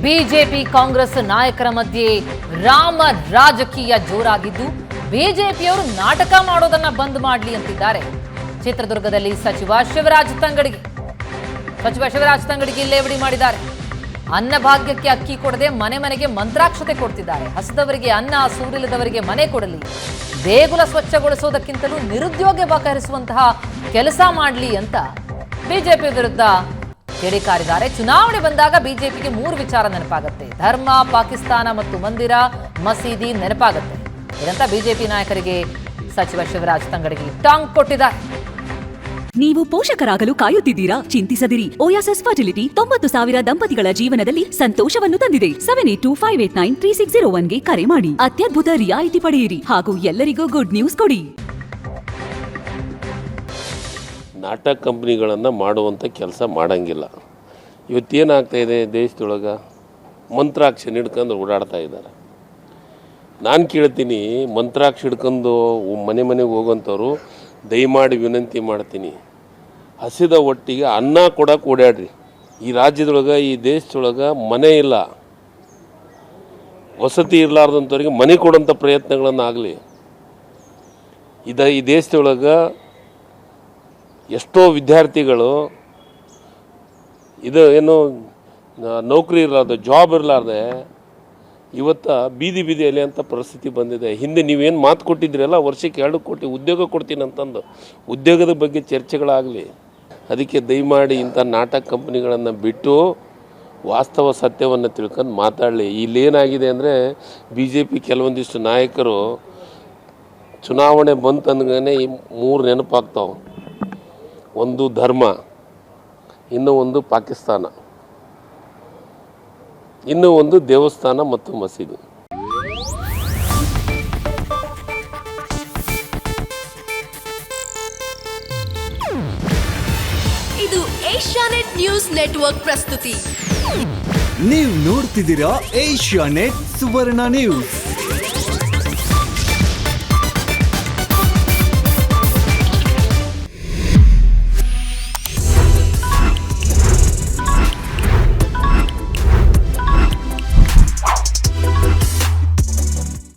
BJP Congress ನಾಯಕರ ಮಧ್ಯೆ ರಾಮ ರಾಜಕೀಯ ಜೋರಾಗಿದ್ದು ಬಿಜೆಪಿಯವರು ನಾಟಕ ಮಾಡೋದನ್ನ ಬಂದ್ ಮಾಡಲಿ ಅಂತಿದ್ದಾರೆ. ಚಿತ್ರದುರ್ಗದಲ್ಲಿ ಸಚಿವ ಶಿವರಾಜ್ ತಂಗಡಿಗೆ ಲೇವಡಿ ಮಾಡಿದ್ದಾರೆ. ಅನ್ನಭಾಗ್ಯಕ್ಕೆ ಅಕ್ಕಿ ಕೊಡದೆ ಮನೆ ಮನೆಗೆ ಮಂತ್ರಾಕ್ಷತೆ ಕೊಡ್ತಿದ್ದಾರೆ. ಹಸಿದವರಿಗೆ ಅನ್ನ, ಸೂರಿಲ್ಲದವರಿಗೆ ಮನೆ ಕೊಡಲಿ, ದೇಗುಲ ಸ್ವಚ್ಛಗೊಳಿಸುವುದಕ್ಕಿಂತಲೂ ನಿರುದ್ಯೋಗ ಬಗೆಹರಿಸುವಂತಹ ಕೆಲಸ ಮಾಡಲಿ ಅಂತ ಬಿಜೆಪಿ ವಿರುದ್ಧ ಕಿಡಿಕಾರಿದ್ದಾರೆ. ಚುನಾವಣೆ ಬಂದಾಗ ಬಿಜೆಪಿಗೆ 3 ವಿಚಾರ ನೆನಪಾಗುತ್ತೆ: ಧರ್ಮ, ಪಾಕಿಸ್ತಾನ ಮತ್ತು ಮಂದಿರ, ಮಸೀದಿ ನೆನಪಾಗುತ್ತೆ. ಇದಂತ ಬಿಜೆಪಿ ನಾಯಕರಿಗೆ ಸಚಿವ ಶಿವರಾಜ್ ತಂಗಡಗಿ ಟಾಂಗ್ ಕೊಟ್ಟಿದ್ದಾರೆ. ನೀವು ಪೋಷಕರಾಗಲು ಕಾಯುತ್ತಿದ್ದೀರಾ? ಚಿಂತಿಸದಿರಿ. ಓಯಾಸಿಸ್ ಫರ್ಟಿಲಿಟಿ 90,000 ದಂಪತಿಗಳ ಜೀವನದಲ್ಲಿ ಸಂತೋಷವನ್ನು ತಂದಿದೆ. 7825893601ಗೆ ಕರೆ ಮಾಡಿ. ಅತ್ಯದ್ಭುತ ರಿಯಾಯಿತಿ ಪಡೆಯಿರಿ ಹಾಗೂ ಎಲ್ಲರಿಗೂ ಗುಡ್ ನ್ಯೂಸ್ ಕೊಡಿ. ನಾಟಕ ಕಂಪ್ನಿಗಳನ್ನು ಮಾಡುವಂಥ ಕೆಲಸ ಮಾಡಂಗಿಲ್ಲ. ಇವತ್ತೇನಾಗ್ತಾ ಇದೆ ದೇಶದೊಳಗೆ, ಮಂತ್ರಾಕ್ಷಿ ಹಿಡ್ಕೊಂಡು ಓಡಾಡ್ತಾ ಇದ್ದಾರೆ. ನಾನು ಕೇಳ್ತೀನಿ, ಮಂತ್ರಾಕ್ಷಿ ಹಿಡ್ಕೊಂಡು ಮನೆಗೆ ಹೋಗೋಂಥವ್ರು ದಯಮಾಡಿ ವಿನಂತಿ ಮಾಡ್ತೀನಿ, ಹಸಿದ ಒಟ್ಟಿಗೆ ಅನ್ನ ಕೊಡೋಕೆ ಓಡಾಡ್ರಿ. ಈ ರಾಜ್ಯದೊಳಗೆ, ಈ ದೇಶದೊಳಗೆ ಮನೆ ಇಲ್ಲ, ವಸತಿ ಇರಲಾರ್ದಂಥವ್ರಿಗೆ ಮನೆ ಕೊಡೋಂಥ ಪ್ರಯತ್ನಗಳನ್ನು ಆಗಲಿ. ಈ ದೇಶದೊಳಗೆ ಎಷ್ಟೋ ವಿದ್ಯಾರ್ಥಿಗಳು ನೌಕರಿ ಇರಲಾರ್ದೆ, ಜಾಬ್ ಇರಲಾರ್ದೆ ಇವತ್ತು ಬೀದಿಯಲ್ಲಿ ಅಂತ ಪರಿಸ್ಥಿತಿ ಬಂದಿದೆ. ಹಿಂದೆ ನೀವೇನು ಮಾತು ಕೊಟ್ಟಿದ್ರಲ್ಲ, ವರ್ಷಕ್ಕೆ 2 ಕೋಟಿ ಉದ್ಯೋಗ ಕೊಡ್ತೀನಿ ಅಂತಂದು, ಉದ್ಯೋಗದ ಬಗ್ಗೆ ಚರ್ಚೆಗಳಾಗಲಿ. ಅದಕ್ಕೆ ದಯಮಾಡಿ ಇಂಥ ನಾಟಕ ಕಂಪ್ನಿಗಳನ್ನು ಬಿಟ್ಟು ವಾಸ್ತವ ಸತ್ಯವನ್ನು ತಿಳ್ಕೊಂಡು ಮಾತಾಡಲಿ. ಇಲ್ಲೇನಾಗಿದೆ ಅಂದರೆ, BJP ಕೆಲವೊಂದಿಷ್ಟು ನಾಯಕರು ಚುನಾವಣೆ ಬಂತಂದ್ಗೇ ಈ 3 ನೆನಪಾಗ್ತಾವೆ: ಒಂದು ಧರ್ಮ, ಇನ್ನೂ ಒಂದು ಪಾಕಿಸ್ತಾನ, ಇನ್ನೂ ಒಂದು ದೇವಸ್ಥಾನ ಮತ್ತು ಮಸೀದಿ. ಇದು ಏಷ್ಯಾನೆಟ್ ನ್ಯೂಸ್ ನೆಟ್ವರ್ಕ್ ಪ್ರಸ್ತುತಿ. ನೀವು ನೋಡ್ತಿದ್ದೀರಾ ಏಷ್ಯಾನೆಟ್ ಸುವರ್ಣ ನ್ಯೂಸ್.